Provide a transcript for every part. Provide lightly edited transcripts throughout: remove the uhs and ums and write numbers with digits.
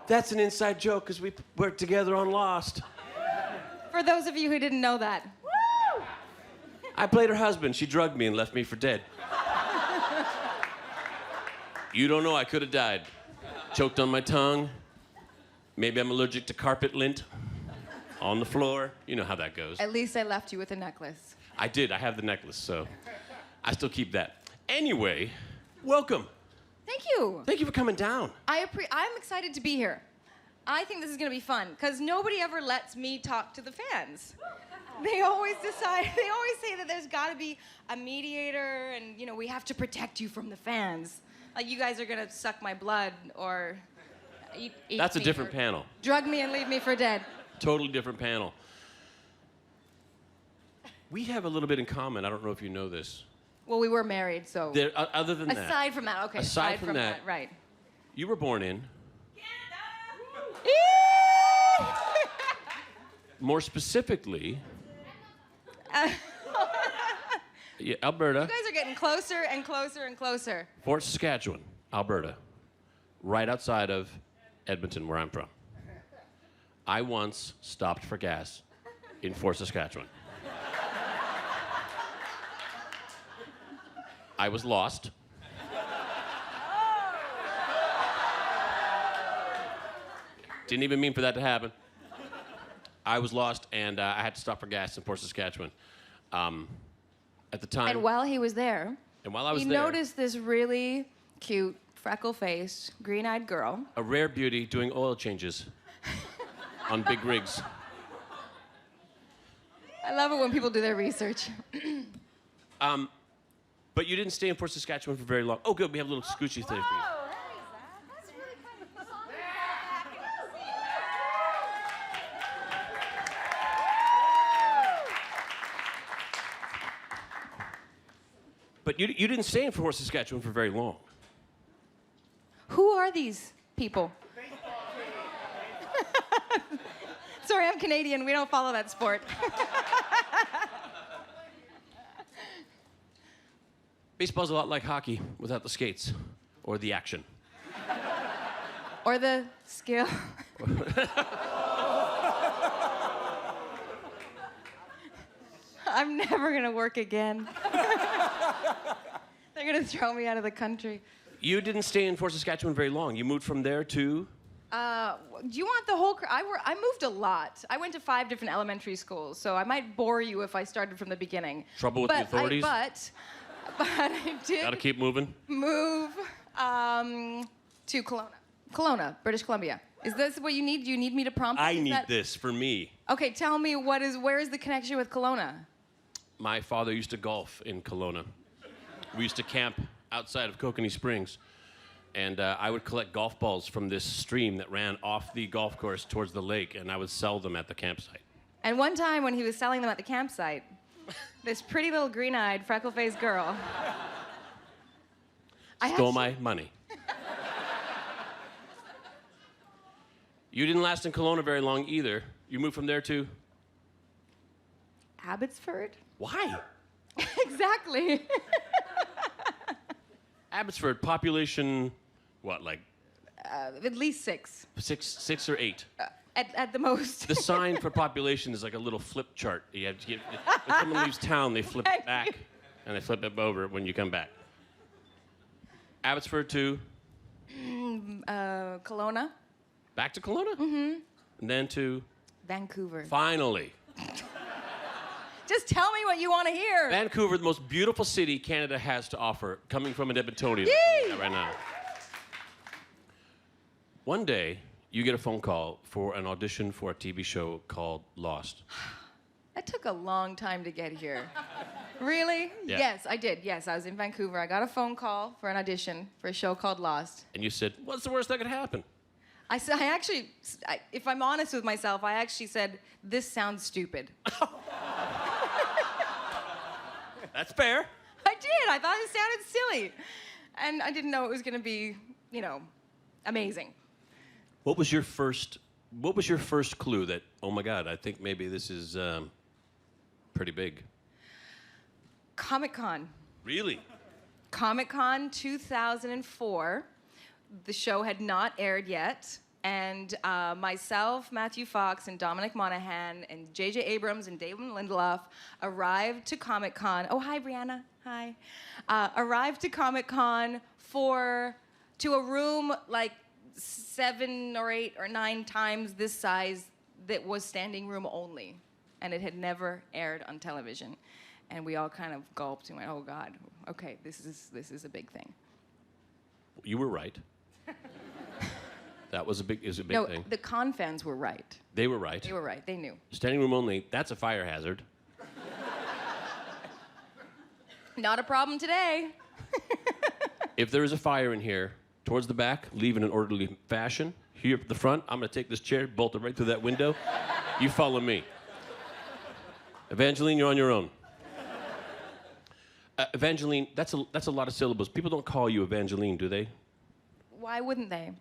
That's an inside joke because we worked together on Lost. For those of you who didn't know that. Woo! I played her husband. She drugged me and left me for dead. You don't know, I could have died. Choked on my tongue. Maybe I'm allergic to carpet lint on the floor. You know how that goes. At least I left you with a necklace. I did. I have the necklace, so I still keep that. Anyway, welcome. Thank you. Thank you for coming down. I'm excited to be here. I think this is going to be fun because nobody ever lets me talk to the fans. They always say that there's got to be a mediator and, you know, we have to protect you from the fans. Like, you guys are going to suck my blood or eat That's a me different or panel. drug me and leave me for dead. Totally different panel. We have a little bit in common. I don't know if you know this. Well, we were married, so... Other than that. Aside from that, okay. Aside from that, right. You were born in... Canada! More specifically... yeah, Alberta. You guys are getting closer and closer and closer. Fort Saskatchewan, Alberta. Right outside of Edmonton, where I'm from. I once stopped for gas in Fort Saskatchewan. I was lost. Didn't even mean for that to happen. I was lost, and I had to stop for gas in Fort Saskatchewan. At the time... And while he was there, and while I was he there, noticed this really cute, freckle-faced, green-eyed girl. a rare beauty doing oil changes on big rigs. I love it when people do their research. But you didn't stay in Fort Saskatchewan for very long. Oh, good. We have a little scoochy thing for you. That's really kind of fun. But you didn't stay in Fort Saskatchewan for very long. Who are these people? Sorry, I'm Canadian. We don't follow that sport. Baseball's a lot like hockey without the skates or the action. Or the skill. I'm never going to work again. They're going to throw me out of the country. You didn't stay in Fort Saskatchewan very long. You moved from there to... Do you want the whole... I moved a lot. I went to 5 different elementary schools, so I might bore you if I started from the beginning. Trouble with the authorities? But I did... Gotta keep moving? Move to Kelowna, British Columbia. Is this what you need? Do you need me to prompt? I need this for me. Okay, tell me where is the connection with Kelowna? My father used to golf in Kelowna. We used to camp outside of Kokanee Springs. And I would collect golf balls from this stream that ran off the golf course towards the lake, and I would sell them at the campsite. And one time when he was selling them at the campsite, this pretty little green-eyed, freckle-faced girl... Stole my money. You didn't last in Kelowna very long either. You moved from there to... Abbotsford? Why? Exactly. Abbotsford, population, what, like... At least 6. 6 or 8? At the most. The sign for population is like a little flip chart. You have to get, when someone leaves town, they flip it back, and they flip it over when you come back. Abbotsford to? Kelowna. Back to Kelowna? Mm-hmm. And then to? Vancouver. Finally. Just tell me what you want to hear. Vancouver, the most beautiful city Canada has to offer, coming from an Edmontonian right now. One day, you get a phone call for an audition for a TV show called Lost. That took a long time to get here. Really? Yeah. Yes, I did. Yes, I was in Vancouver. I got a phone call for an audition for a show called Lost. And you said, what's the worst that could happen? If I'm honest with myself, I actually said, this sounds stupid. That's fair. I did. I thought it sounded silly. And I didn't know it was going to be, amazing. What was your first clue that, oh my God, I think maybe this is pretty big? Comic-Con. Really? Comic-Con 2004. The show had not aired yet. And myself, Matthew Fox, and Dominic Monaghan, and J.J. Abrams, and David Lindelof arrived to Comic-Con. Oh, hi, Brianna. Hi. Arrived to Comic-Con to a room like 7 or 8 or 9 times this size that was standing room only. And it had never aired on television. And we all kind of gulped and went, oh, God, okay, this is a big thing. You were right. That was a big thing. No, the con fans were right. They were right. They were right. They knew. Standing room only, that's a fire hazard. Not a problem today. If there is a fire in here, towards the back, leave in an orderly fashion. Here at the front, I'm going to take this chair, bolt it right through that window. You follow me. Evangeline, you're on your own. Evangeline, that's a lot of syllables. People don't call you Evangeline, do they? Why wouldn't they?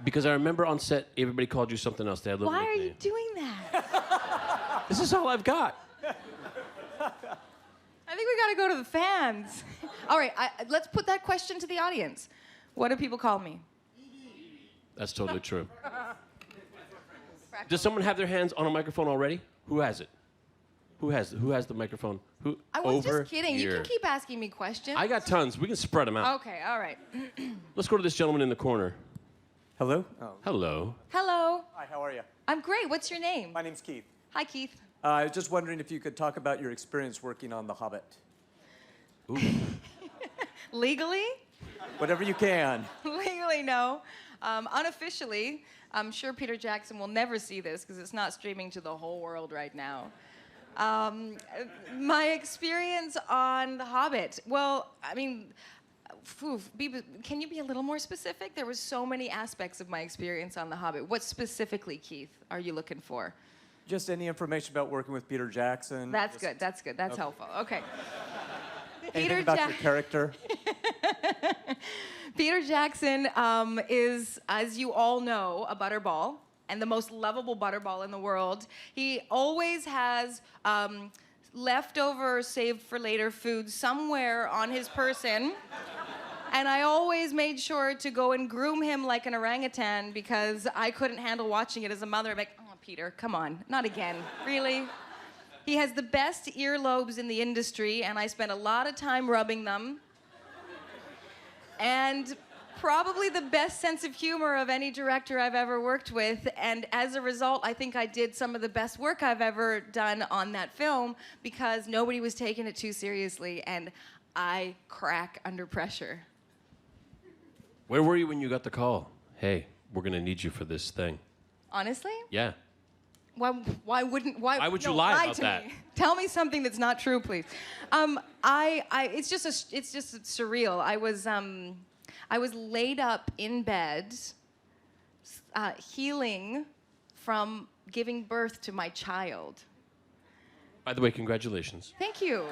Because I remember on set, everybody called you something else. They had a little Why are nickname. you doing that? This is all I've got. I think we got to go to the fans. All right, let's put that question to the audience. What do people call me? That's totally true. Does someone have their hands on a microphone already? Who has it? Who has the microphone? Who? I was over just kidding. here. You can keep asking me questions. I got tons. We can spread them out. Okay, all right. Let's go to this gentleman in the corner. Hello? Oh. Hello. Hello. Hi, how are you? I'm great. What's your name? My name's Keith. Hi, Keith. I was just wondering if you could talk about your experience working on The Hobbit. Ooh. Legally? Whatever you can. Legally, no. Unofficially, I'm sure Peter Jackson will never see this because it's not streaming to the whole world right now. My experience on The Hobbit. Well, I mean, can you be a little more specific? There were so many aspects of my experience on The Hobbit. What specifically, Keith, are you looking for? Just any information about working with Peter Jackson. That's good. That's good. That's helpful. Okay. Anything about your character? Peter Jackson is, as you all know, a butterball, and the most lovable butterball in the world. He always has leftover saved for later food somewhere on his person. And I always made sure to go and groom him like an orangutan because I couldn't handle watching it as a mother. I'm like, oh, Peter, come on, not again. Really? He has the best earlobes in the industry, and I spent a lot of time rubbing them. And probably the best sense of humor of any director I've ever worked with. And as a result, I think I did some of the best work I've ever done on that film because nobody was taking it too seriously, and I crack under pressure. Where were you when you got the call? Hey, we're going to need you for this thing. Honestly? Yeah. Why would you lie about to that? Me. Tell me something that's not true, please. It's just surreal. I was laid up in bed, healing from giving birth to my child. By the way, congratulations. Thank you.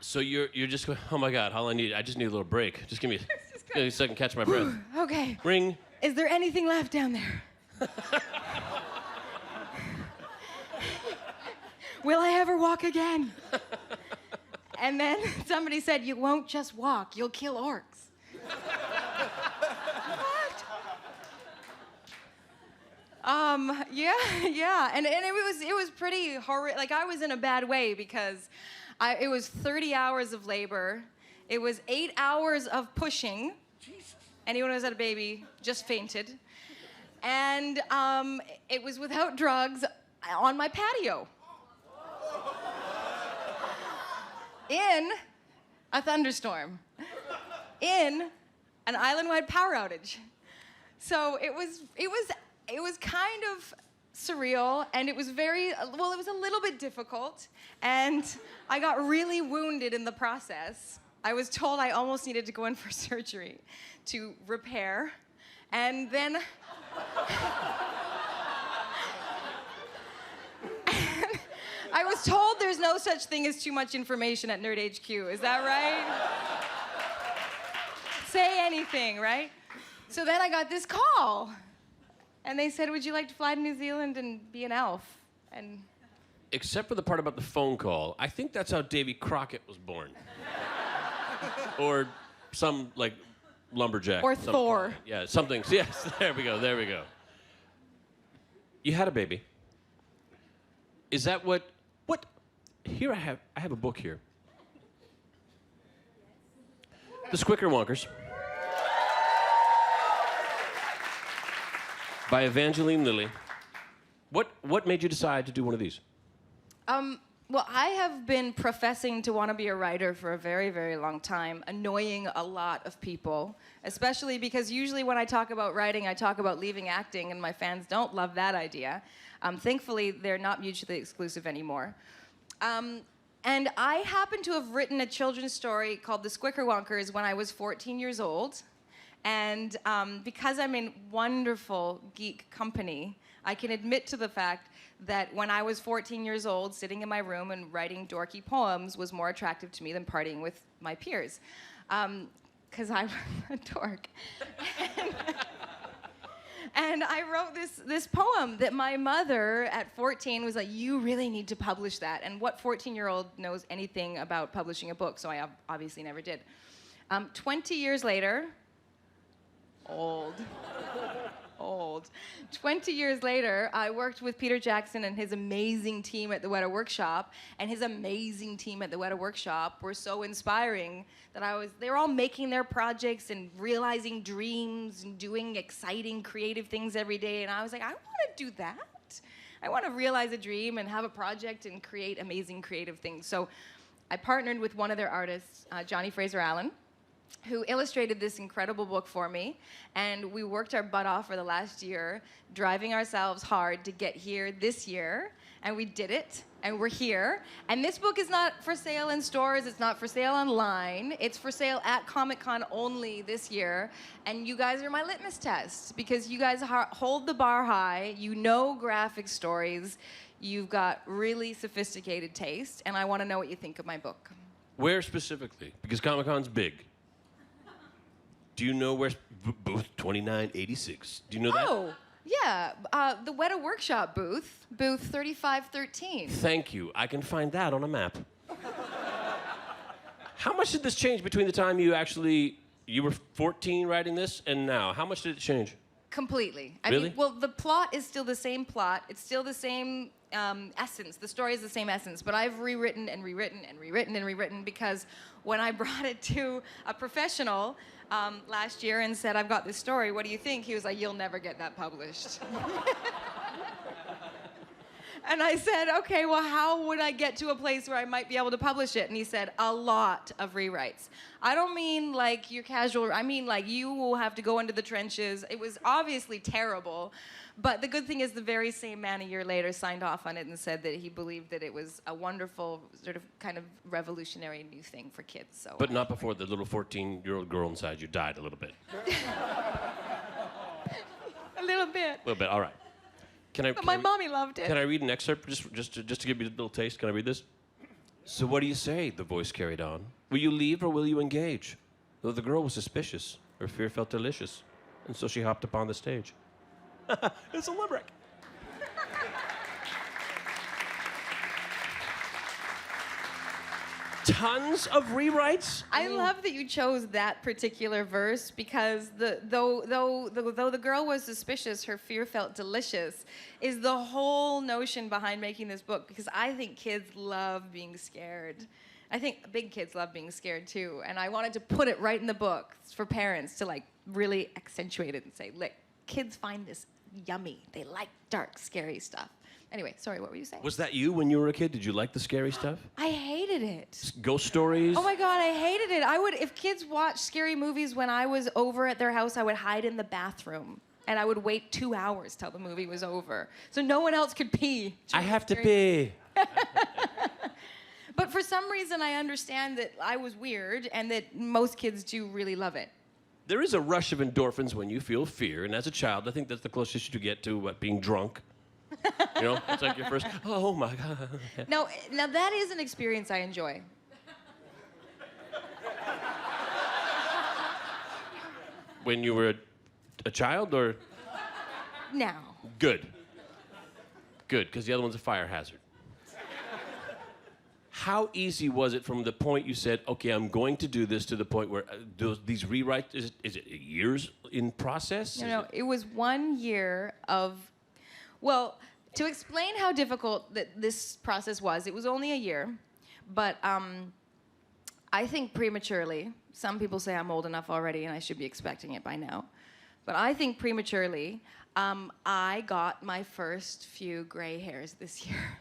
So you're just going, oh my God, I just need a little break. Just give me a second, catch my breath. Okay. Ring. Is there anything left down there? Will I ever walk again? And then somebody said, you won't just walk, you'll kill orcs. What? Yeah. And it was pretty horrific. Like, I was in a bad way because it was 30 hours of labor. It was 8 hours of pushing. Jesus. Anyone who has had a baby just fainted. And it was without drugs on my patio. In a thunderstorm. In an island-wide power outage. So it was kind of surreal, and it was it was a little bit difficult, and I got really wounded in the process. I was told I almost needed to go in for surgery to repair, and then I was told there's no such thing as too much information at Nerd HQ. Is that right? Say anything, right? So then I got this call. And they said, would you like to fly to New Zealand and be an elf? And Except for the part about the phone call, I think that's how Davy Crockett was born. Or some like lumberjack. Or some Thor. kind. Yeah, something. Yes, there we go. You had a baby. Is that what? Here I have a book here. The Squicker Wonkers by Evangeline Lilly. What made you decide to do one of these? Well, I have been professing to want to be a writer for a very, very long time, annoying a lot of people, especially because usually when I talk about writing, I talk about leaving acting, and my fans don't love that idea. Thankfully, they're not mutually exclusive anymore. And I happen to have written a children's story called The Squicker Wonkers when I was 14 years old. And because I'm in wonderful geek company, I can admit to the fact that when I was 14 years old, sitting in my room and writing dorky poems was more attractive to me than partying with my peers. Because I'm a dork. And I wrote this poem that my mother at 14 was like, you really need to publish that. And what 14-year-old knows anything about publishing a book? So I obviously never did. 20 years later, old. 20 years later, I worked with Peter Jackson and his amazing team at the Weta Workshop, and his amazing team at the Weta Workshop were so inspiring that they were all making their projects and realizing dreams and doing exciting, creative things every day, and I was like, I want to do that. I want to realize a dream and have a project and create amazing, creative things. So I partnered with one of their artists, Johnny Fraser Allen, who illustrated this incredible book for me, and we worked our butt off for the last year, driving ourselves hard to get here this year, and we did it, and we're here. And this book is not for sale in stores, it's not for sale online, it's for sale at Comic-Con only this year, and you guys are my litmus test, because you guys hold the bar high, you know graphic stories, you've got really sophisticated taste, and I want to know what you think of my book. Where specifically? Because Comic-Con's big. Do you know where booth 2986? Do you know that? Oh, yeah. The Weta Workshop booth 3513. Thank you. I can find that on a map. How much did this change between the time you were 14 writing this and now? How much did it change? Completely. I Really? mean, well, the plot is still the same plot. It's still the same essence. The story is the same essence, but I've rewritten and rewritten and rewritten and rewritten because when I brought it to a professional last year and said, I've got this story, what do you think? He was like, you'll never get that published. And I said, okay, well, how would I get to a place where I might be able to publish it? And he said, a lot of rewrites. I don't mean like your casual, I mean like you will have to go into the trenches. It was obviously terrible, but the good thing is the very same man a year later signed off on it and said that he believed that it was a wonderful, sort of kind of revolutionary new thing for kids. So. But not before the little 14-year-old girl inside you died a little bit. A little bit. A little bit, all right. But my mommy loved it. Can I read an excerpt just to give you a little taste? Can I read this? So what do you say? The voice carried on. Will you leave or will you engage? Though the girl was suspicious, her fear felt delicious, and so she hopped upon the stage. It's a limerick. Tons of rewrites. I love that you chose that particular verse because though the girl was suspicious, her fear felt delicious, is the whole notion behind making this book, because I think kids love being scared. I think big kids love being scared too, and I wanted to put it right in the book for parents to like really accentuate it and say, look, kids find this yummy. They like dark, scary stuff. Anyway, sorry, what were you saying? Was that you when you were a kid? Did you like the scary stuff? I hated it. Ghost stories? Oh my God, I hated it. If kids watched scary movies when I was over at their house, I would hide in the bathroom. And I would wait 2 hours till the movie was over. So no one else could pee. I have to pee. But for some reason, I understand that I was weird and that most kids do really love it. There is a rush of endorphins when you feel fear. And as a child, I think that's the closest you get to being drunk. You know, it's like your first, oh my God. Now that is an experience I enjoy. When you were a child, or? Now. Good. Good, because the other one's a fire hazard. How easy was it from the point you said, okay, I'm going to do this, to the point where these rewrites, is it years in process? No, it was 1 year of, well, to explain how difficult this process was, it was only a year, but I think prematurely. Some people say I'm old enough already and I should be expecting it by now. But I think prematurely, I got my first few gray hairs this year.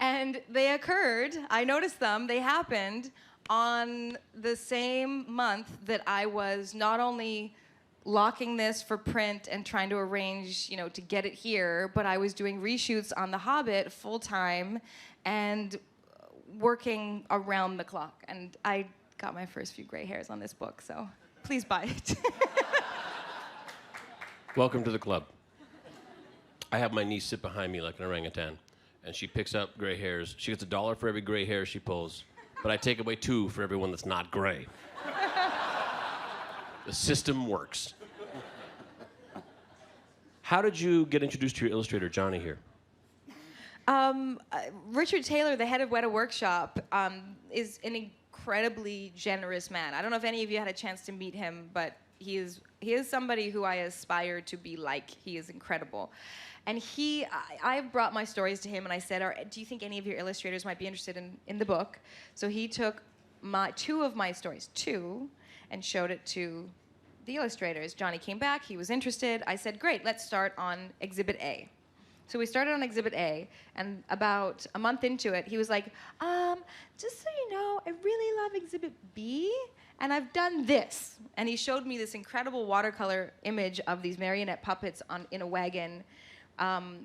And they occurred, I noticed them, they happened on the same month that I was not only locking this for print and trying to arrange, to get it here, but I was doing reshoots on The Hobbit full time and working around the clock. And I got my first few gray hairs on this book, so please buy it. Welcome to the club. I have my niece sit behind me like an orangutan, and she picks up gray hairs. She gets $1 for every gray hair she pulls, but I take away 2 for everyone that's not gray. The system works. How did you get introduced to your illustrator, Johnny, here? Richard Taylor, the head of Weta Workshop, is an incredibly generous man. I don't know if any of you had a chance to meet him, but he is somebody who I aspire to be like. He is incredible. And I brought my stories to him and I said, do you think any of your illustrators might be interested in the book? So he took 2 of my stories, and showed it to the illustrators. Johnny came back, he was interested. I said, great, let's start on Exhibit A. So we started on Exhibit A, and about a month into it, he was like, just so you know, I really love Exhibit B, and I've done this. And he showed me this incredible watercolor image of these marionette puppets in a wagon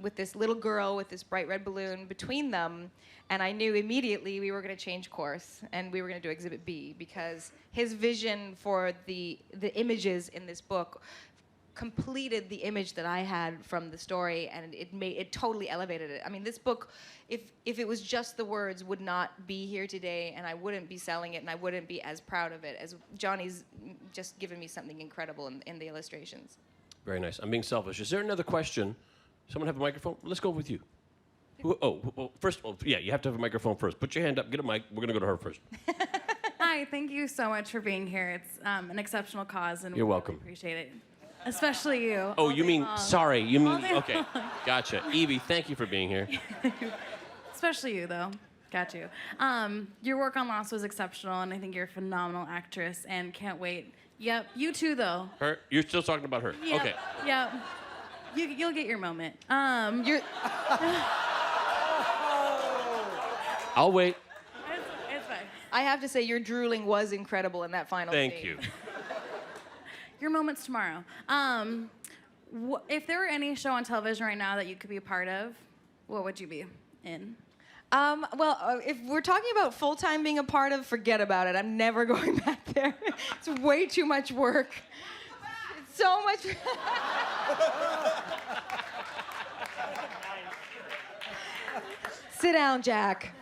with this little girl with this bright red balloon between them. And I knew immediately we were going to change course, and we were going to do Exhibit B, because his vision for the images in this book completed the image that I had from the story, and it totally elevated it. I mean, this book, if it was just the words, would not be here today, and I wouldn't be selling it, and I wouldn't be as proud of it as Johnny's just given me something incredible in the illustrations. Very nice. I'm being selfish. Is there another question? Someone have a microphone? Let's go with you. First of all, yeah, you have to have a microphone first. Put your hand up, get a mic. We're going to go to her first. Hi, thank you so much for being here. It's an exceptional cause, and You're we welcome. Really appreciate it. Especially you. Oh, you mean, sorry, you mean, All day okay. Gotcha. Evie, thank you for being here. Especially you, though. Got you. Your work on Lost was exceptional, and I think you're a phenomenal actress, and can't wait. Yep, you too, though. Her? You're still talking about her? Yep. Okay. Yep. You'll get your moment. I'll wait. It's fine. I have to say, your drooling was incredible in that final Thank scene. you. Your moment's tomorrow. If there were any show on television right now that you could be a part of, what would you be in? If we're talking about full-time being a part of, forget about it. I'm never going back there. It's way too much work. It's so much. Sit down, Jack.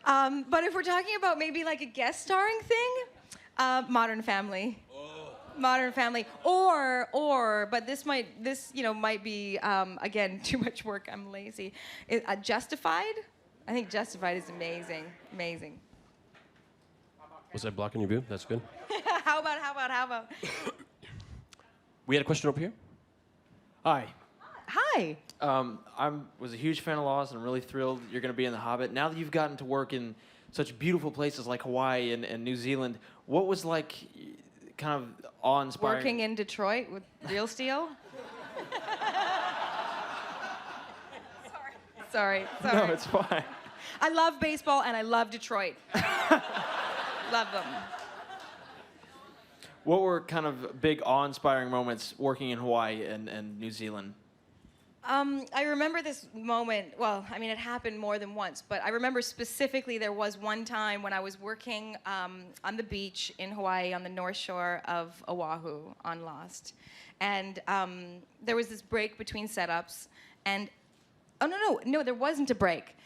But if we're talking about maybe like a guest starring thing, Modern Family. Modern Family, but this might be again too much work. I'm lazy. Justified, I think Justified is amazing. Was I blocking your view? That's good. How about? We had a question over here. Hi. Hi. I was a huge fan of Lost, and I'm really thrilled you're going to be in The Hobbit. Now that you've gotten to work in such beautiful places like Hawaii and New Zealand, what was like kind of awe-inspiring? Working in Detroit with Real Steel. Sorry. No, it's fine. I love baseball and I love Detroit. Love them. What were kind of big awe-inspiring moments working in Hawaii and New Zealand? I remember this moment, well, I mean, it happened more than once, but I remember specifically there was one time when I was working on the beach in Hawaii on the north shore of Oahu on Lost. And there was this break between setups, and, no, there wasn't a break.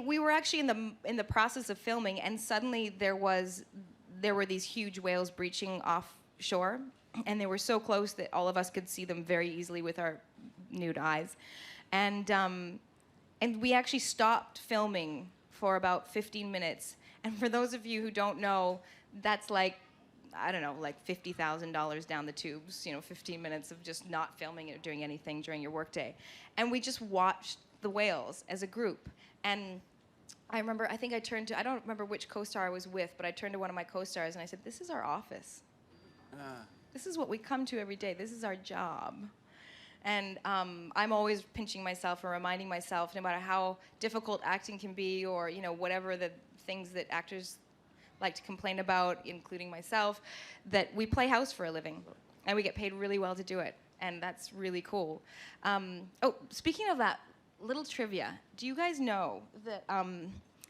We were actually in the process of filming, and suddenly there were these huge whales breaching offshore, and they were so close that all of us could see them very easily with our nude eyes. And And we actually stopped filming for about 15 minutes. And for those of you who don't know, that's like, I don't know, like $50,000 down the tubes, 15 minutes of just not filming or doing anything during your workday. And we just watched the whales as a group. And I remember, I think I turned to, I don't remember which co-star I was with, but I turned to one of my co-stars and I said, this is our office. This is what we come to every day. This is our job. And I'm always pinching myself or reminding myself, no matter how difficult acting can be, or whatever the things that actors like to complain about, including myself, that we play house for a living, and we get paid really well to do it, and that's really cool. Oh, speaking of that, little trivia. Do you guys know that?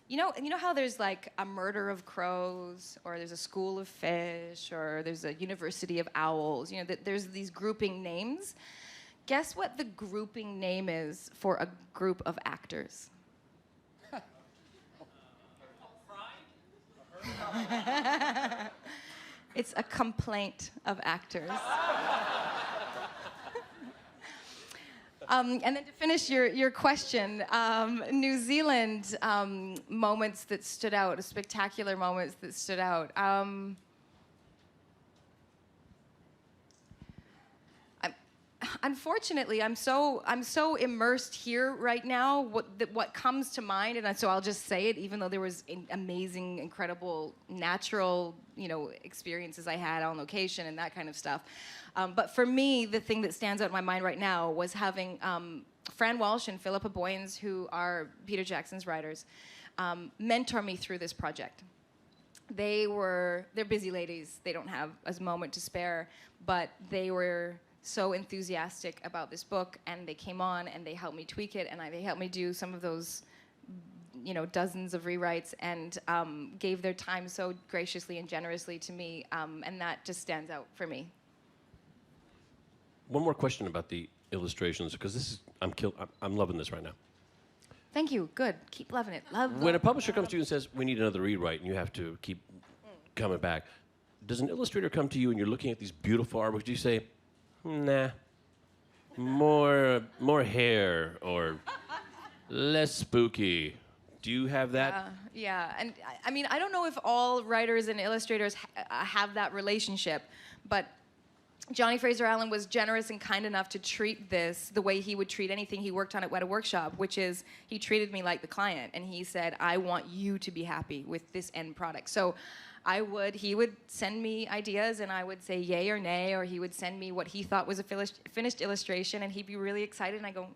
You know how there's like a murder of crows, or there's a school of fish, or there's a university of owls. There's these grouping names. Guess what the grouping name is for a group of actors? It's a complaint of actors. And then to finish your question, New Zealand moments that stood out, spectacular moments that stood out. Unfortunately, I'm so immersed here right now. What comes to mind, and so I'll just say it, even though there was amazing, incredible, natural, experiences I had on location and that kind of stuff. But for me, the thing that stands out in my mind right now was having Fran Walsh and Philippa Boyens, who are Peter Jackson's writers, mentor me through this project. They're busy ladies. They don't have a moment to spare, but they were so enthusiastic about this book, and they came on and they helped me tweak it, and they helped me do some of those, dozens of rewrites, and gave their time so graciously and generously to me, and that just stands out for me. One more question about the illustrations, because I'm loving this right now. Thank you. Good. Keep loving it. Love. When a publisher comes to you and says, we need another rewrite, and you have to keep coming back, does an illustrator come to you and you're looking at these beautiful artworks? Do you say, nah, more hair, or less spooky? Do you have that? Yeah. And I mean, I don't know if all writers and illustrators have that relationship, but Johnny Fraser Allen was generous and kind enough to treat this the way he would treat anything he worked on at Weta Workshop, which is he treated me like the client, and he said, I want you to be happy with this end product. So he would send me ideas, and I would say yay or nay, or he would send me what he thought was a finished illustration, and he'd be really excited, and I go,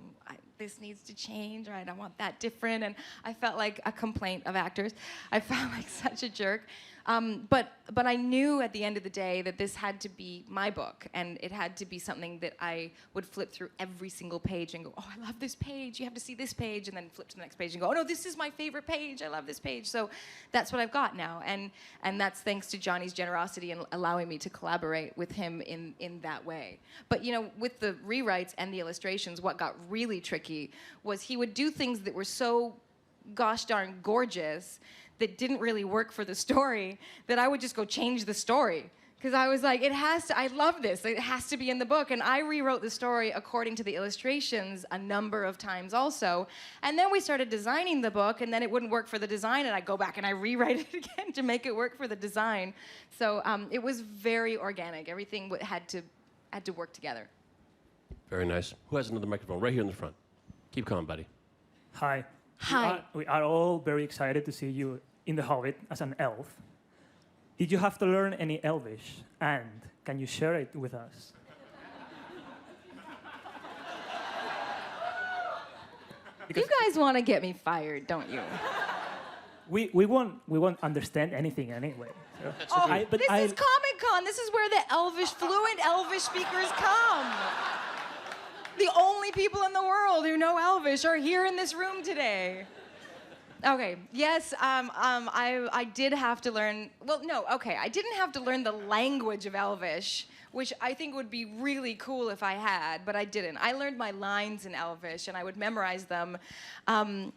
this needs to change, or I don't want that different, and I felt like a complaint of actors. I felt like such a jerk. But I knew at the end of the day that this had to be my book, and it had to be something that I would flip through every single page and go, oh, I love this page, you have to see this page, and then flip to the next page and go, oh no, this is my favorite page, I love this page. So that's what I've got now, and that's thanks to Johnny's generosity in allowing me to collaborate with him in that way. But with the rewrites and the illustrations, what got really tricky was he would do things that were so gosh darn gorgeous that didn't really work for the story, that I would just go change the story. Because I was like, I love this, it has to be in the book. And I rewrote the story according to the illustrations a number of times also. And then we started designing the book, and then it wouldn't work for the design, and I go back and I rewrite it again to make it work for the design. So it was very organic. Everything had to work together. Very nice. Who has another microphone? Right here in the front. Keep calm, buddy. Hi. Hi. We are all very excited to see you in The Hobbit as an elf. Did you have to learn any Elvish? And can you share it with us? You guys want to get me fired, don't you? We won't understand anything anyway. So. This is Comic-Con. This is where the fluent Elvish speakers come. The only people in the world who know Elvish are here in this room today. Okay, yes, I did have to learn, I didn't have to learn the language of Elvish, which I think would be really cool if I had, but I didn't. I learned my lines in Elvish, and I would memorize them. And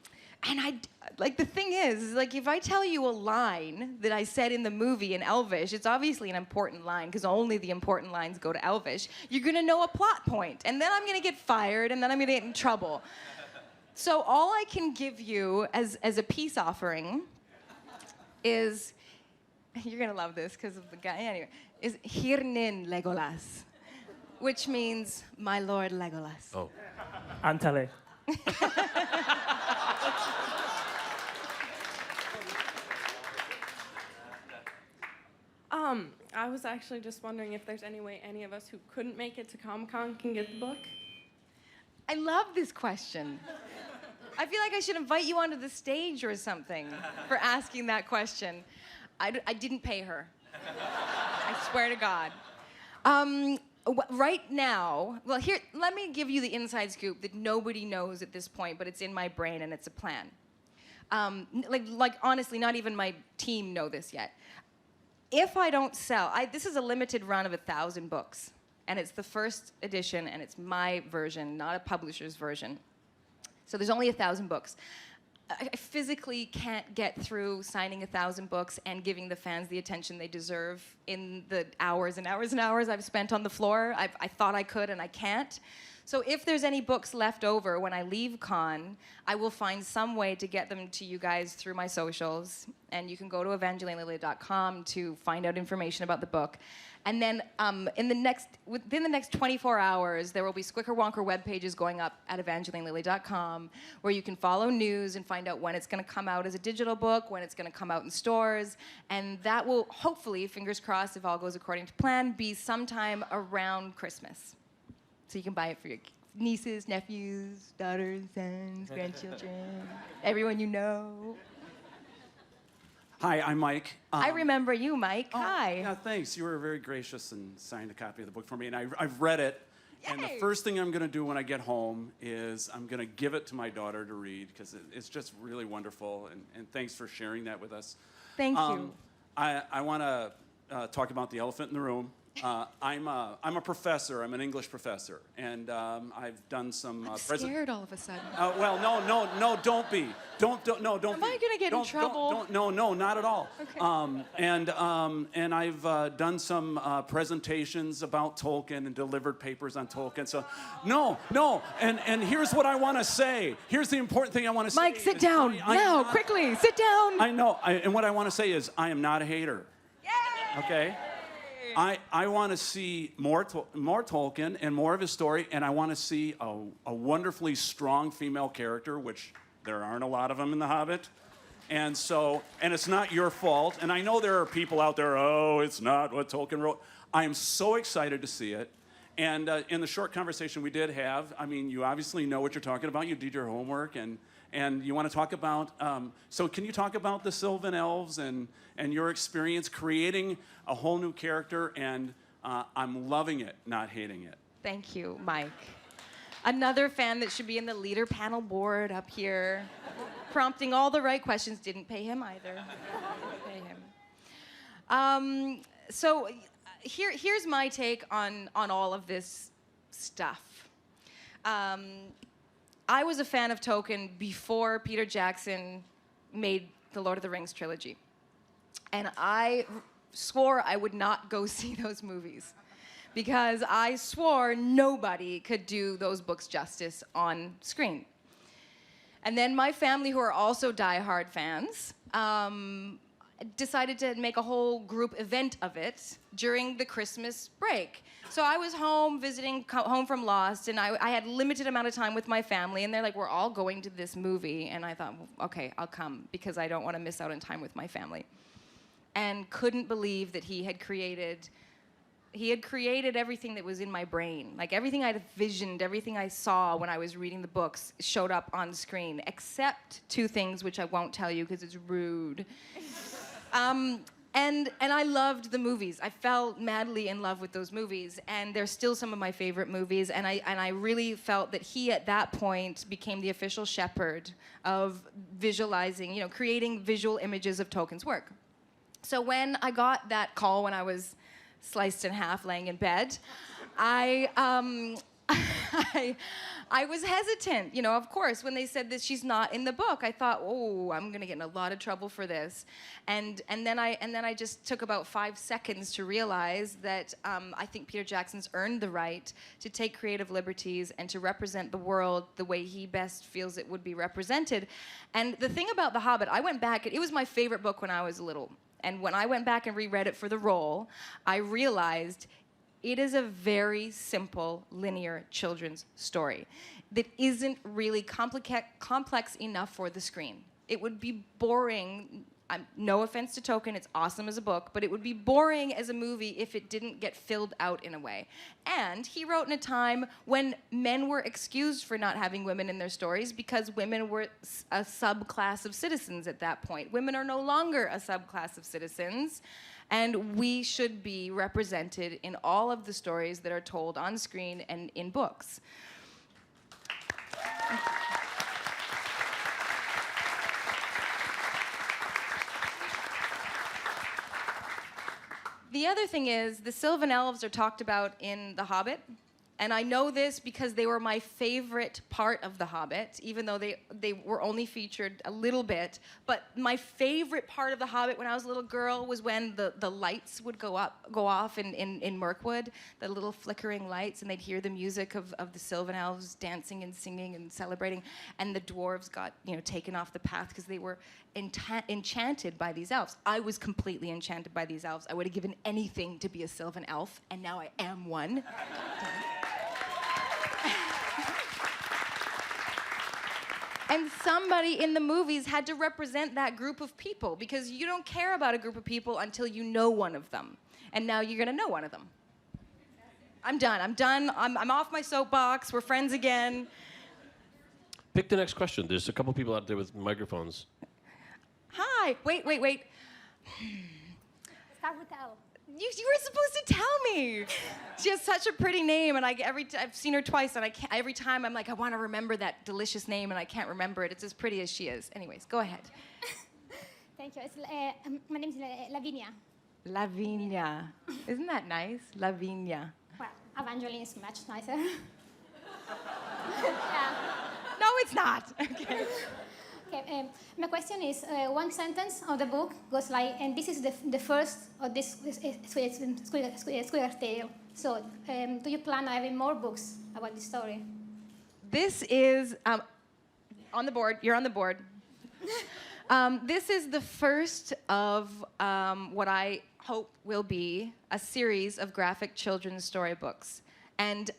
the thing is, if I tell you a line that I said in the movie in Elvish, it's obviously an important line, because only the important lines go to Elvish. You're gonna know a plot point, and then I'm gonna get fired, and then I'm gonna get in trouble. So all I can give you as a peace offering is, you're gonna love this because of the guy, anyway, is Hirnin Legolas, which means my Lord Legolas. Oh. Antale. I was actually just wondering if there's any way any of us who couldn't make it to Comic-Con can get the book. I love this question. I feel like I should invite you onto the stage or something for asking that question. I didn't pay her. I swear to God. Right now, well, here, let me give you the inside scoop that nobody knows at this point, but it's in my brain and it's a plan. Like honestly, not even my team know this yet. If I don't sell, this is a limited run of 1,000 books, and it's the first edition, and it's my version, not a publisher's version. So there's only 1,000 books. I physically can't get through signing 1,000 books and giving the fans the attention they deserve in the hours and hours and hours I've spent on the floor. I thought I could, and I can't. So if there's any books left over when I leave con, I will find some way to get them to you guys through my socials. And you can go to evangelinelilly.com to find out information about the book. And then within the next 24 hours, there will be Squicker Wonker web pages going up at evangelinelilly.com where you can follow news and find out when it's going to come out as a digital book, when it's going to come out in stores. And that will hopefully, fingers crossed, if all goes according to plan, be sometime around Christmas. So you can buy it for your nieces, nephews, daughters, sons, grandchildren, everyone you know. Hi, I'm Mike. I remember you, Mike. Hi. Yeah, thanks. You were very gracious and signed a copy of the book for me, and I've read it. And the Yay. first thing I'm going to do when I get home is I'm going to give it to my daughter to read because it's just really wonderful. And thanks for sharing that with us. Thank you. I want to talk about the elephant in the room. I'm a professor. I'm an English professor, and I've done some. I'm scared all of a sudden. Well, no, don't be. Don't be. Am I gonna get in trouble? No, not at all. Okay. And I've done some presentations about Tolkien and delivered papers on Tolkien. So, no. And here's what I want to say. Here's the important thing I want to say. Mike, sit down now, quickly. Sit down. I know. And what I want to say is, I am not a hater. Yay! Okay. I want to see more Tolkien and more of his story, and I want to see a wonderfully strong female character, which there aren't a lot of them in The Hobbit. And it's not your fault. And I know there are people out there, oh, it's not what Tolkien wrote. I am so excited to see it. And in the short conversation we did have, I mean, you obviously know what you're talking about. You did your homework, and you want to talk about, so can you talk about the Sylvan Elves and your experience creating a whole new character? And I'm loving it, not hating it. Thank you, Mike. Another fan that should be in the leader panel board up here, prompting all the right questions. Didn't pay him either. Didn't pay him. So here's my take on all of this stuff. I was a fan of Tolkien before Peter Jackson made the Lord of the Rings trilogy. And I swore I would not go see those movies because I swore nobody could do those books justice on screen. And then my family, who are also diehard fans, decided to make a whole group event of it during the Christmas break. So I was home visiting, home from Lost, and I had limited amount of time with my family, and they're like, we're all going to this movie. And I thought, well, okay, I'll come because I don't want to miss out on time with my family. And couldn't believe that he had created everything that was in my brain. Like everything I'd visioned, everything I saw when I was reading the books showed up on screen, except two things which I won't tell you because it's rude. And I loved the movies. I fell madly in love with those movies, and they're still some of my favorite movies. And I really felt that he, at that point, became the official shepherd of visualizing, creating visual images of Tolkien's work. So when I got that call when I was sliced in half, laying in bed, I I was hesitant. You know, of course, when they said that she's not in the book, I thought, oh, I'm gonna get in a lot of trouble for this. And then I just took about 5 seconds to realize that I think Peter Jackson's earned the right to take creative liberties and to represent the world the way he best feels it would be represented. And the thing about The Hobbit, I went back, it was my favorite book when I was little. And when I went back and reread it for the role, I realized it is a very simple, linear children's story that isn't really complex enough for the screen. It would be boring. No offense to Tolkien, it's awesome as a book, but it would be boring as a movie if it didn't get filled out in a way. And he wrote in a time when men were excused for not having women in their stories because women were a subclass of citizens at that point. Women are no longer a subclass of citizens, and we should be represented in all of the stories that are told on screen and in books. The other thing is, the Sylvan Elves are talked about in The Hobbit, and I know this because they were my favorite part of The Hobbit, even though they were only featured a little bit. But my favorite part of The Hobbit when I was a little girl was when the lights would go off in Mirkwood, the little flickering lights, and they'd hear the music of the Sylvan Elves dancing and singing and celebrating, and the dwarves got taken off the path because they were enchanted by these elves. I was completely enchanted by these elves. I would have given anything to be a Sylvan Elf, and now I am one. And somebody in the movies had to represent that group of people, because you don't care about a group of people until you know one of them. And now you're gonna know one of them. I'm done. I'm off my soapbox. We're friends again. Pick the next question. There's a couple people out there with microphones. Hi. Wait. Start with L. You were supposed to tell me. She has such a pretty name, and I've seen her twice, and every time I'm like, I want to remember that delicious name, and I can't remember it. It's as pretty as she is. Anyways, go ahead. Thank you. My name is Lavinia. Lavinia. Isn't that nice? Lavinia. Well, Evangeline is much nicer. Yeah. No, it's not. Okay. Okay, my question is, one sentence of the book goes like, and this is the first of this Squidward tale. So, do you plan on having more books about this story? This is on the board. You're on the board. This is the first of what I hope will be a series of graphic children's storybooks. And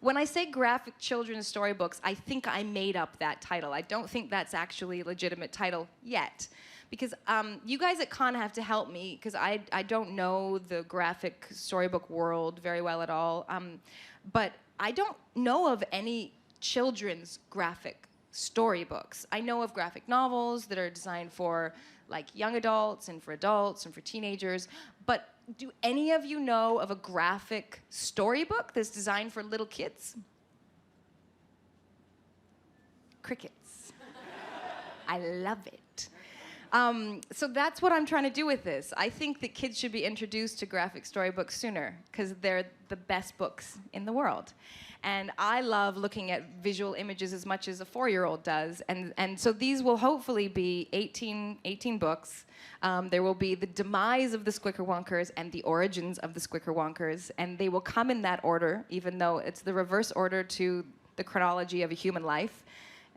when I say graphic children's storybooks, I think I made up that title. I don't think that's actually a legitimate title yet. Because you guys at Con have to help me, because I don't know the graphic storybook world very well at all. But I don't know of any children's graphic storybooks. I know of graphic novels that are designed for like young adults and for teenagers, but do any of you know of a graphic storybook that's designed for little kids? Crickets. I love it. So that's what I'm trying to do with this. I think that kids should be introduced to graphic storybooks sooner, because they're the best books in the world. And I love looking at visual images as much as a 4-year-old does. And so these will hopefully be 18 books. There will be the demise of the Squickerwonkers and the origins of the Squickerwonkers. And they will come in that order, even though it's the reverse order to the chronology of a human life.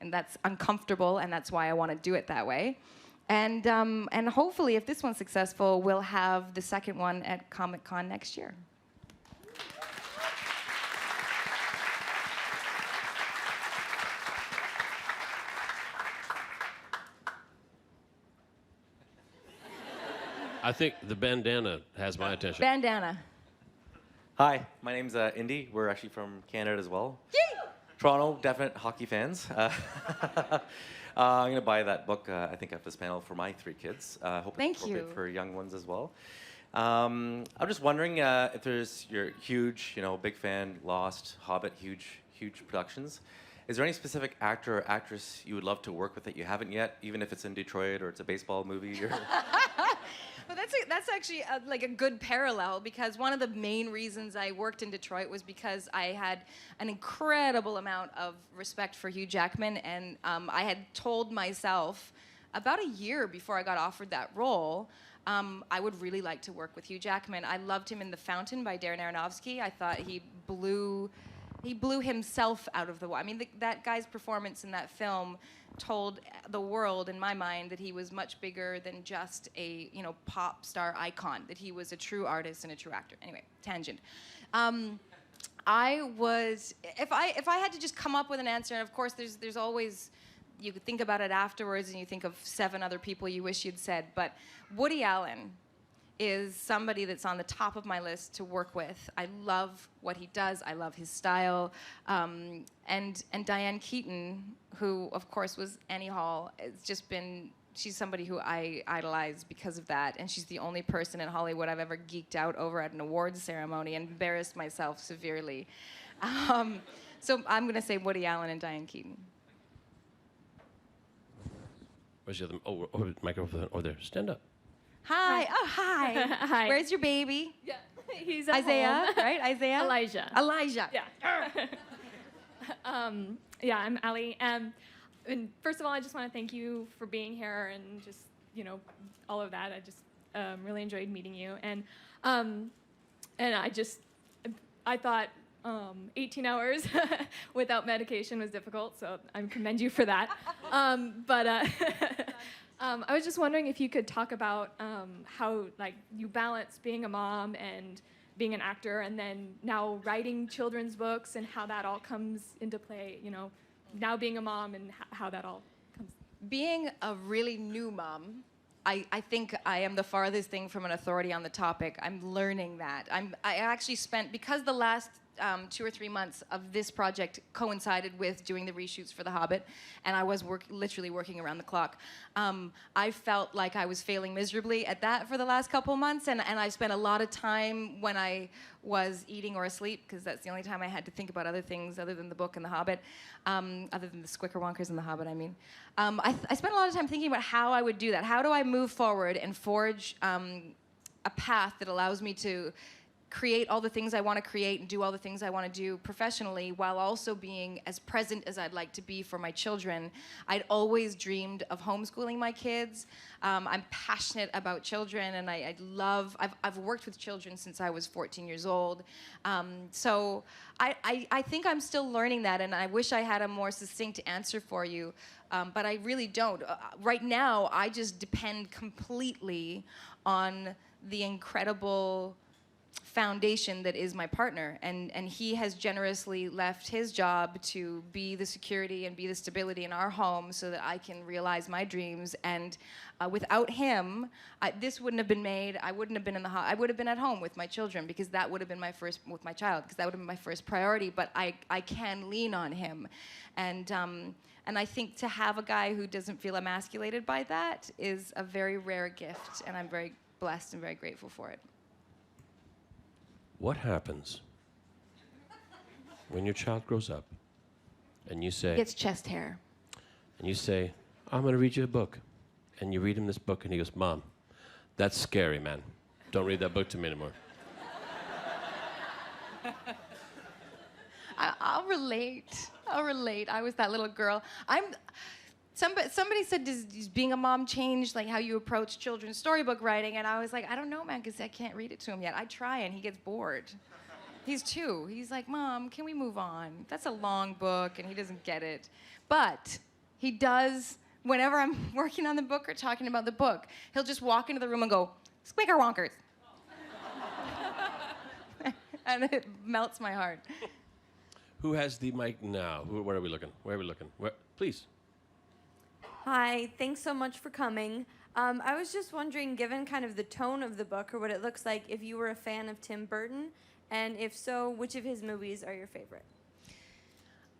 And that's uncomfortable, and that's why I want to do it that way. And hopefully, if this one's successful, we'll have the second one at Comic-Con next year. I think the bandana has my attention. Bandana. Hi, my name's Indy. We're actually from Canada as well. Yay! Toronto, definite hockey fans. I'm going to buy that book, I think, at this panel for my 3 kids. Hope Thank it's appropriate you. for young ones as well. I'm just wondering if you're huge, big fan, Lost, Hobbit, huge productions. Is there any specific actor or actress you would love to work with that you haven't yet, even if it's in Detroit or it's a baseball movie? Or... that's actually like a good parallel, because one of the main reasons I worked in Detroit was because I had an incredible amount of respect for Hugh Jackman, and I had told myself about a year before I got offered that role, I would really like to work with Hugh Jackman. I loved him in The Fountain by Darren Aronofsky. I thought he blew himself out of the water. I mean, that guy's performance in that film told the world, in my mind, that he was much bigger than just a pop star icon. That he was a true artist and a true actor. Anyway, tangent. I was, if I had to just come up with an answer, and of course there's always, you could think about it afterwards and you think of 7 other people you wish you'd said, but Woody Allen is somebody that's on the top of my list to work with. I love what he does. I love his style. And Diane Keaton, who of course was Annie Hall, she's somebody who I idolize because of that. And she's the only person in Hollywood I've ever geeked out over at an awards ceremony and embarrassed myself severely. So I'm gonna say Woody Allen and Diane Keaton. Where's the other? Oh, microphone over there. Stand up. Hi. Oh, hi. Hi. Where's your baby? Yeah, he's at Isaiah, home. right? Isaiah? Elijah. Elijah. Yeah. Yeah, I'm Ali. And first of all, I just want to thank you for being here and just, all of that. I just really enjoyed meeting you. And I thought 18 hours without medication was difficult, so I commend you for that. I was just wondering if you could talk about how you balance being a mom and being an actor, and then now writing children's books, and how that all comes into play. Now being a mom and how that all comes. Being a really new mom, I think I am the farthest thing from an authority on the topic. I'm learning that. I actually spent, because the last 2 or 3 months of this project coincided with doing the reshoots for The Hobbit, and I was literally working around the clock. I felt like I was failing miserably at that for the last couple months, and I spent a lot of time when I was eating or asleep, because that's the only time I had to think about other things other than the book and The Hobbit, other than the Squickerwonkers and The Hobbit, I mean. I spent a lot of time thinking about how I would do that. How do I move forward and forge a path that allows me to create all the things I want to create and do all the things I want to do professionally, while also being as present as I'd like to be for my children. I'd always dreamed of homeschooling my kids. I'm passionate about children, and I've worked with children since I was 14 years old. So I think I'm still learning that, and I wish I had a more succinct answer for you, but I really don't. Right now, I just depend completely on the incredible foundation that is my partner, and he has generously left his job to be the security and be the stability in our home so that I can realize my dreams. And without him, this wouldn't have been made. I wouldn't have been I would have been at home with my children, because that would have been my first, with my child, because that would have been my first priority. But I can lean on him, and I think to have a guy who doesn't feel emasculated by that is a very rare gift, and I'm very blessed and very grateful for it. What happens when your child grows up and you say... It's chest hair. And you say, I'm going to read you a book. And you read him this book and he goes, Mom, that's scary, man. Don't read that book to me anymore. I'll relate. I was that little girl. Somebody said, does being a mom change like how you approach children's storybook writing? And I was like, I don't know, man, because I can't read it to him yet. I try and he gets bored. He's 2. He's like, Mom, can we move on? That's a long book, and he doesn't get it. But he does, whenever I'm working on the book or talking about the book, he'll just walk into the room and go, Squickerwonkers. And it melts my heart. Who has the mic now? Where are we looking? Please. Hi, thanks so much for coming. I was just wondering, given kind of the tone of the book or what it looks like, if you were a fan of Tim Burton, and if so, which of his movies are your favorite?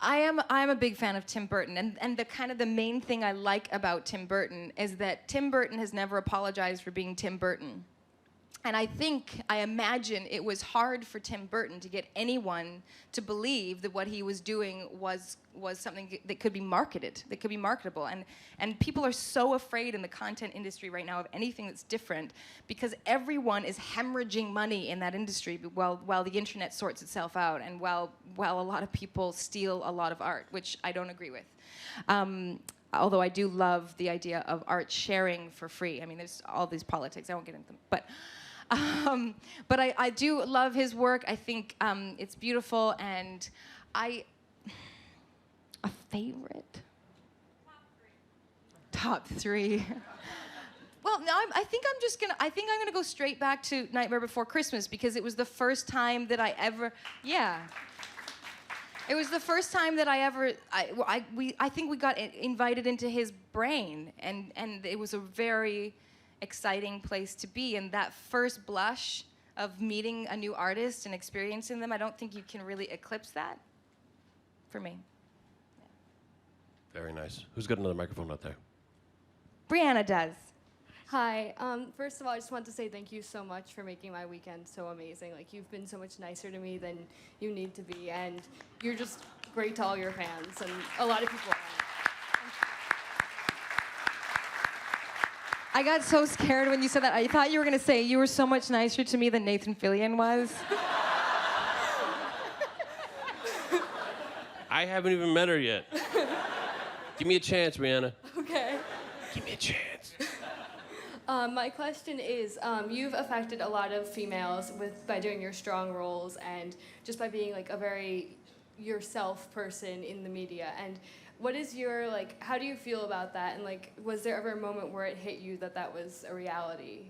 I'm a big fan of Tim Burton, and the main thing I like about Tim Burton is that Tim Burton has never apologized for being Tim Burton. And I imagine it was hard for Tim Burton to get anyone to believe that what he was doing was something that could be marketed, that could be marketable. And people are so afraid in the content industry right now of anything that's different because everyone is hemorrhaging money in that industry while the internet sorts itself out and while a lot of people steal a lot of art, which I don't agree with. Although I do love the idea of art sharing for free. I mean, there's all these politics. I won't get into them. But I do love his work. I think it's beautiful, and a favorite? Top three. Well, no, I think I'm gonna go straight back to Nightmare Before Christmas because it was the first time that I ever. Yeah. It was the first time that I think we got invited into his brain, and it was a very exciting place to be. And that first blush of meeting a new artist and experiencing them, I don't think you can really eclipse that for me. Very nice. Who's got another microphone out there? Brianna does. Hi. First of all, I just want to say thank you so much for making my weekend so amazing. Like, you've been so much nicer to me than you need to be, and you're just great to all your fans, and a lot of people are. I got so scared when you said that. I thought you were going to say you were so much nicer to me than Nathan Fillion was. I haven't even met her yet. Give me a chance, Rihanna. Okay. Give me a chance. My question is, you've affected a lot of females by doing your strong roles and just by being like a very yourself person in the media. And what is your, like, how do you feel about that? And like, was there ever a moment where it hit you that was a reality?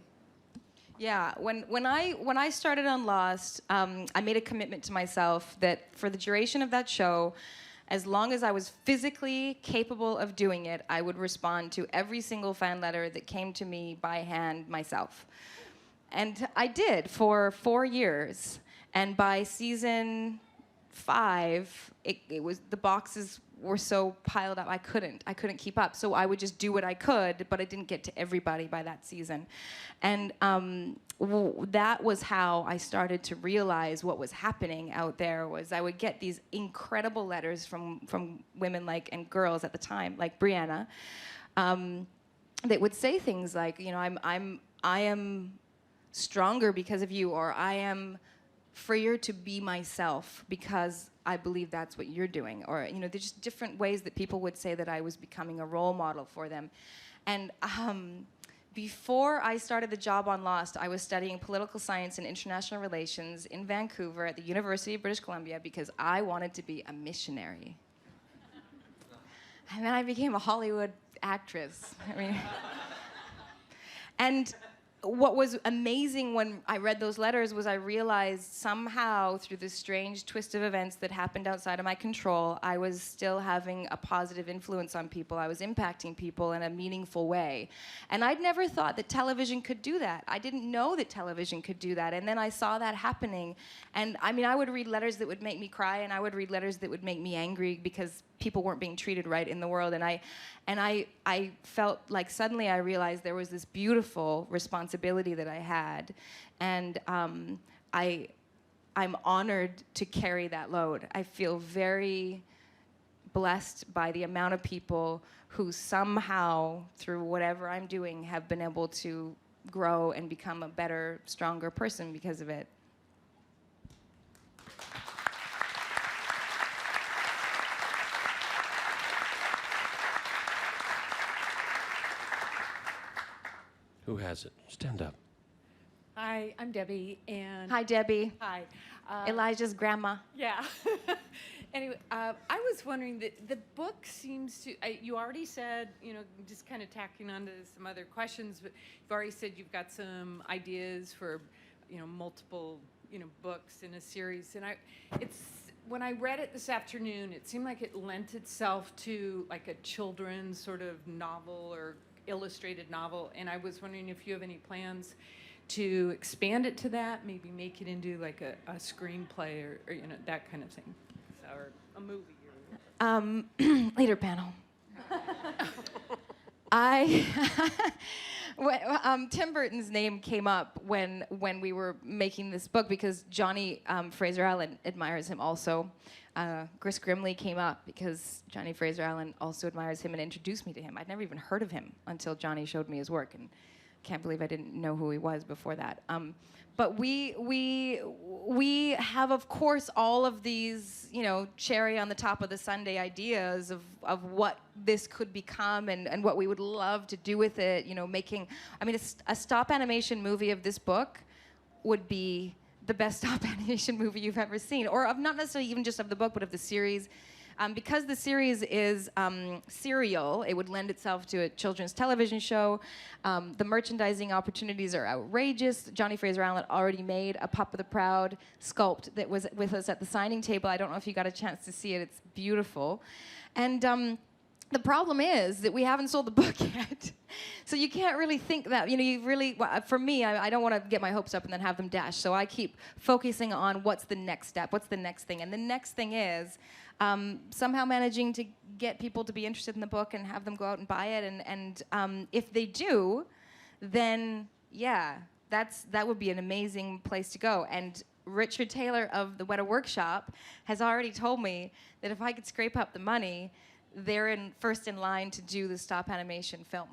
Yeah, when I started on Lost, I made a commitment to myself that for the duration of that show, as long as I was physically capable of doing it, I would respond to every single fan letter that came to me by hand myself. And I did for 4 years. And by season 5, it was the boxes were so piled up I couldn't keep up. So I would just do what I could, but I didn't get to everybody by that season. And that was how I started to realize what was happening out there. Was I would get these incredible letters from women and girls at the time, like Brianna, that would say things like, you know, I am stronger because of you, or I am freer to be myself because I believe that's what you're doing. Or, you know, there's just different ways that people would say that I was becoming a role model for them. And before I started the job on Lost, I was studying political science and international relations in Vancouver at the University of British Columbia because I wanted to be a missionary. And then I became a Hollywood actress. I mean, and what was amazing when I read those letters was I realized somehow through this strange twist of events that happened outside of my control, I was still having a positive influence on people. I was impacting people in a meaningful way. And I'd never thought that television could do that. I didn't know that television could do that. And then I saw that happening. And I mean, I would read letters that would make me cry, and I would read letters that would make me angry because people weren't being treated right in the world. And I felt like suddenly I realized there was this beautiful responsibility that I had, and I'm honored to carry that load. I feel very blessed by the amount of people who somehow, through whatever I'm doing, have been able to grow and become a better, stronger person because of it. Who has it? Stand up. Hi, I'm Debbie, and Hi, Debbie. hi. Elijah's grandma. Yeah. Anyway, I was wondering, the book seems to, you already said, you know, just kind of tacking on to some other questions, but you've already said you've got some ideas for, you know, multiple, you know, books in a series. And when I read it this afternoon, it seemed like it lent itself to like a children's sort of novel or illustrated novel, and I was wondering if you have any plans to expand it to that, maybe make it into like a screenplay or you know, that kind of thing, or a movie. Later panel. Tim Burton's name came up when we were making this book because Johnny Fraser Allen admires him also. Chris Grimley came up because Johnny Fraser Allen also admires him and introduced me to him. I'd never even heard of him until Johnny showed me his work, and can't believe I didn't know who he was before that. But we have, of course, all of these, cherry on the top of the sundae ideas of what this could become and what we would love to do with it. A stop animation movie of this book would be the best stop animation movie you've ever seen, or of not necessarily even just of the book, but of the series. Because the series is serial, it would lend itself to a children's television show. The merchandising opportunities are outrageous. Johnny Fraser Allen already made a Pup of the Proud sculpt that was with us at the signing table. I don't know if you got a chance to see it. It's beautiful. And the problem is that we haven't sold the book yet. So you can't really think that, for me, I don't want to get my hopes up and then have them dashed. So I keep focusing on what's the next step, what's the next thing. And the next thing is somehow managing to get people to be interested in the book and have them go out and buy it. And if they do, then yeah, that would be an amazing place to go. And Richard Taylor of the Weta Workshop has already told me that if I could scrape up the money, they're first in line to do the stop animation film.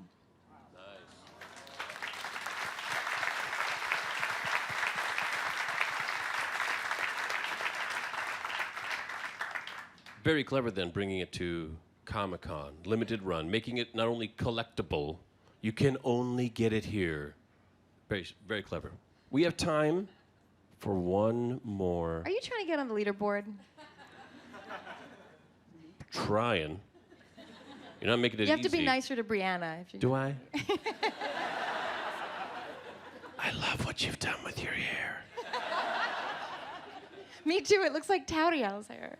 Very clever then, bringing it to Comic-Con, limited run, making it not only collectible, you can only get it here. Very, very clever. We have time for one more. Are you trying to get on the leaderboard? Trying. You're not making it easy. You have to be nicer to Brianna. If Do I? I love what you've done with your hair. Me too. It looks like Tauriel's hair.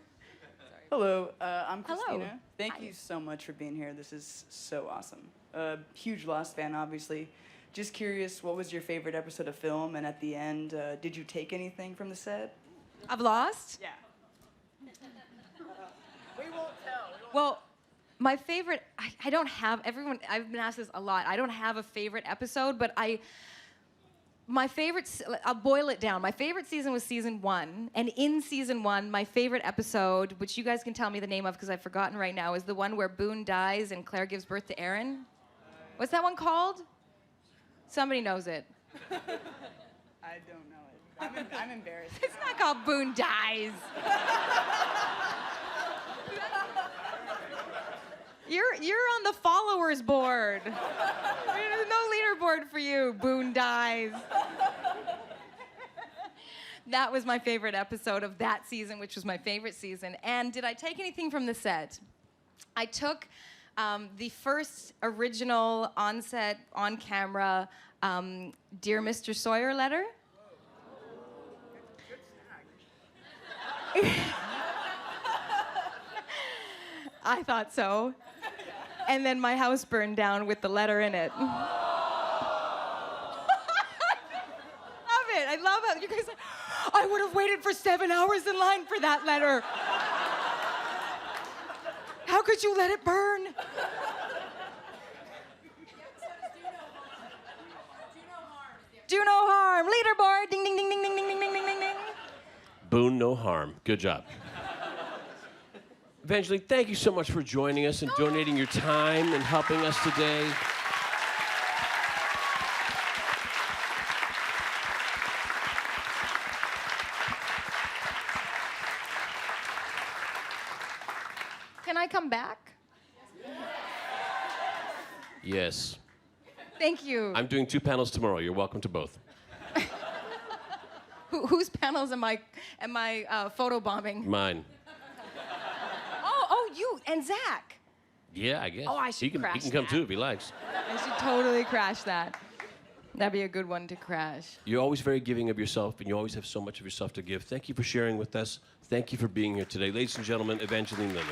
Hello, I'm Hello. Christina. Thank Hi. you so much for being here. This is so awesome. Huge Lost fan, obviously. Just curious, what was your favorite episode of film? And at the end, did you take anything from the set? Of Lost? Yeah. We won't tell. Well, my favorite, I don't have, I've been asked this a lot. I don't have a favorite episode, but I'll boil it down. My favorite season was season 1. And in season 1, my favorite episode, which you guys can tell me the name of because I've forgotten right now, is the one where Boone dies and Claire gives birth to Aaron. What's that one called? Somebody knows it. I don't know it. I'm embarrassed. It's not called Boone Dies. You're on the followers board. There's no leaderboard for you. Boone Dies. That was my favorite episode of that season, which was my favorite season. And did I take anything from the set? I took the first original on-set, on-camera Dear Mr. Sawyer letter. I thought so. And then my house burned down with the letter in it. Love it. I love it. You guys, I would have waited for 7 hours in line for that letter. How could you let it burn? Do no harm. Leaderboard. Ding, ding, ding, ding, ding, ding, ding, ding, ding, ding, ding. Boone, no harm. Good job. Evangeline, thank you so much for joining us and donating your time and helping us today. Can I come back? Yes. Thank you. I'm doing 2 panels tomorrow. You're welcome to both. Whose panels am I photo bombing? Mine. Oh, you and Zach. Yeah, I guess. Oh, I should he can crash come that. too if he likes. I should totally crash that. That'd be a good one to crash. You're always very giving of yourself, and you always have so much of yourself to give. Thank you for sharing with us. Thank you for being here today. Ladies and gentlemen, Evangeline Lilly.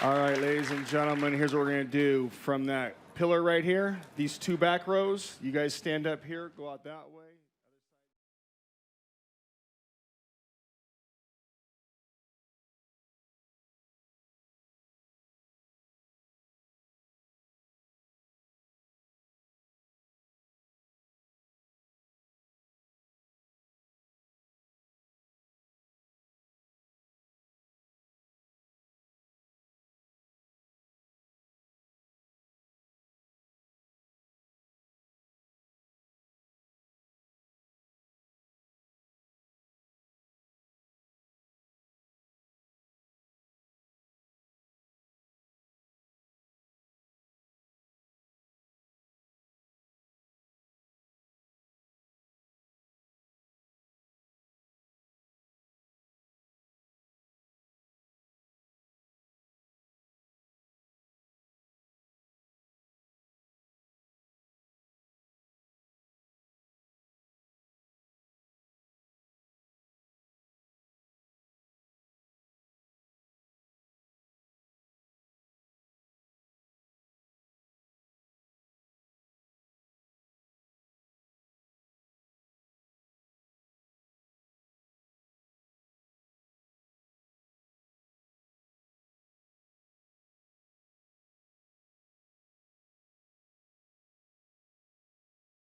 All right, ladies and gentlemen, here's what we're going to do. From that pillar right here, these two back rows, you guys stand up here, go out that way.